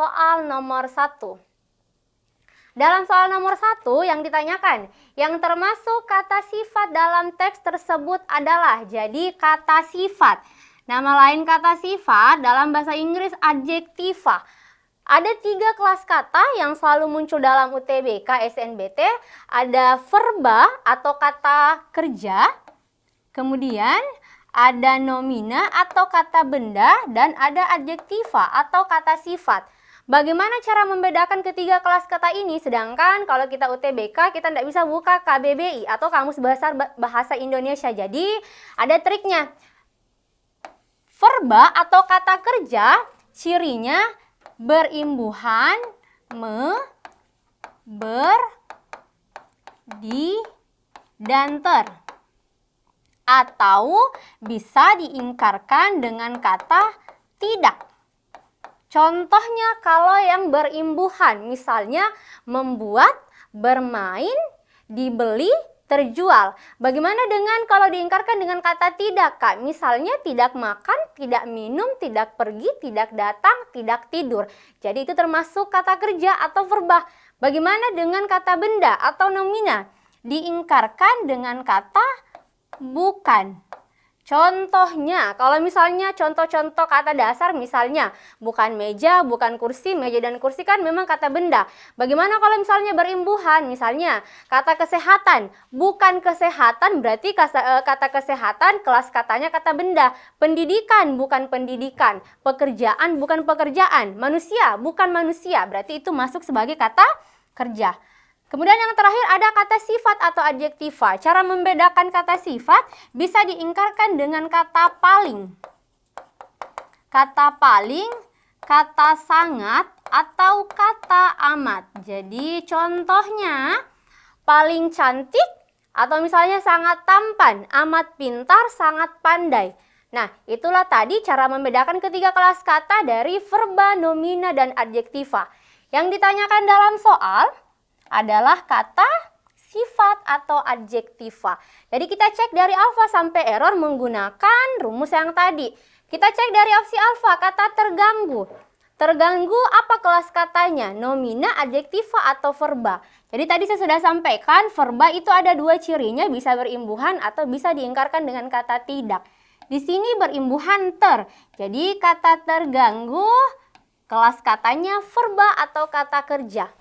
soal nomor 1. Dalam soal nomor 1 yang ditanyakan, yang termasuk kata sifat dalam teks tersebut adalah, jadi kata sifat. Nama lain kata sifat dalam bahasa Inggris adjektiva. Ada 3 kelas kata yang selalu muncul dalam UTBK SNBT. Ada verba atau kata kerja, kemudian ada nomina atau kata benda, dan ada adjektiva atau kata sifat. Bagaimana cara membedakan ketiga kelas kata ini? Sedangkan kalau kita UTBK, kita tidak bisa buka KBBI atau Kamus Besar Bahasa Indonesia. Jadi ada triknya. Verba atau kata kerja, cirinya berimbuhan me, ber, di, dan ter. Atau bisa diingkarkan dengan kata tidak. Contohnya kalau yang berimbuhan, misalnya membuat, bermain, dibeli, terjual. Bagaimana dengan kalau diingkarkan dengan kata tidak, Kak? Misalnya tidak makan, tidak minum, tidak pergi, tidak datang, tidak tidur. Jadi itu termasuk kata kerja atau verba. Bagaimana dengan kata benda atau nomina? Diingkarkan dengan kata bukan. Contohnya, kalau misalnya contoh-contoh kata dasar, misalnya bukan meja, bukan kursi, meja dan kursi kan memang kata benda. Bagaimana kalau misalnya berimbuhan, misalnya kata kesehatan, bukan kesehatan, berarti kata kesehatan kelas katanya kata benda. Pendidikan bukan pendidikan, pekerjaan bukan pekerjaan, manusia bukan manusia, berarti itu masuk sebagai kata kerja. Kemudian yang terakhir ada kata sifat atau adjektiva. Cara membedakan kata sifat bisa diingkarkan dengan kata paling. Kata paling, kata sangat, atau kata amat. Jadi contohnya paling cantik atau misalnya sangat tampan, amat pintar, sangat pandai. Nah, itulah tadi cara membedakan ketiga kelas kata dari verba, nomina, dan adjektiva. Yang ditanyakan dalam soal adalah kata sifat atau adjektiva. Jadi kita cek dari alfa sampai error menggunakan rumus yang tadi. Kita cek dari opsi alfa, kata terganggu. Terganggu apa kelas katanya? Nomina, adjektiva, atau verba. Jadi tadi saya sudah sampaikan, verba itu ada 2 cirinya, bisa berimbuhan atau bisa diingkarkan dengan kata tidak. Di sini berimbuhan ter. Jadi kata terganggu, kelas katanya verba atau kata kerja.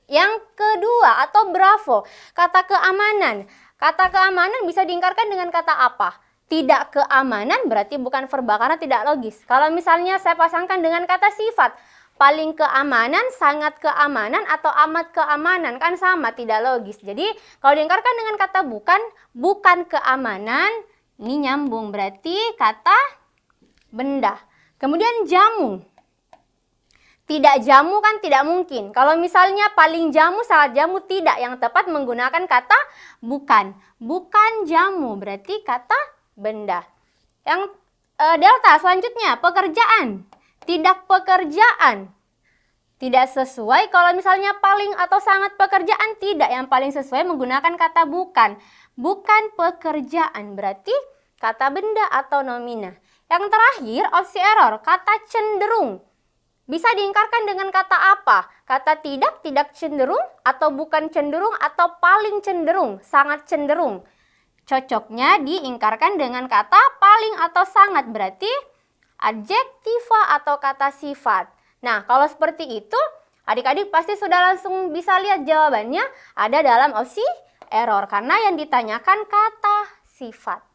Yang kedua atau bravo, kata keamanan. Kata keamanan bisa diingkarkan dengan kata apa? Tidak keamanan berarti bukan verba karena tidak logis. Kalau misalnya saya pasangkan dengan kata sifat, paling keamanan, sangat keamanan, atau amat keamanan, kan sama, tidak logis. Jadi kalau diingkarkan dengan kata bukan, bukan keamanan, ini nyambung berarti kata benda. Kemudian jamu. Tidak jamu kan tidak mungkin. Kalau misalnya paling jamu, sangat jamu, tidak. Yang tepat menggunakan kata bukan. Bukan jamu berarti kata benda. Yang delta selanjutnya pekerjaan. Tidak pekerjaan. Tidak sesuai kalau misalnya paling atau sangat pekerjaan, tidak. Yang paling sesuai menggunakan kata bukan. Bukan pekerjaan berarti kata benda atau nomina. Yang terakhir opsi error, kata cenderung. Bisa diingkarkan dengan kata apa? Kata tidak, tidak cenderung, atau bukan cenderung, atau paling cenderung, sangat cenderung. Cocoknya diingkarkan dengan kata paling atau sangat, berarti adjektiva atau kata sifat. Nah, kalau seperti itu, adik-adik pasti sudah langsung bisa lihat jawabannya ada dalam opsi error, karena yang ditanyakan kata sifat.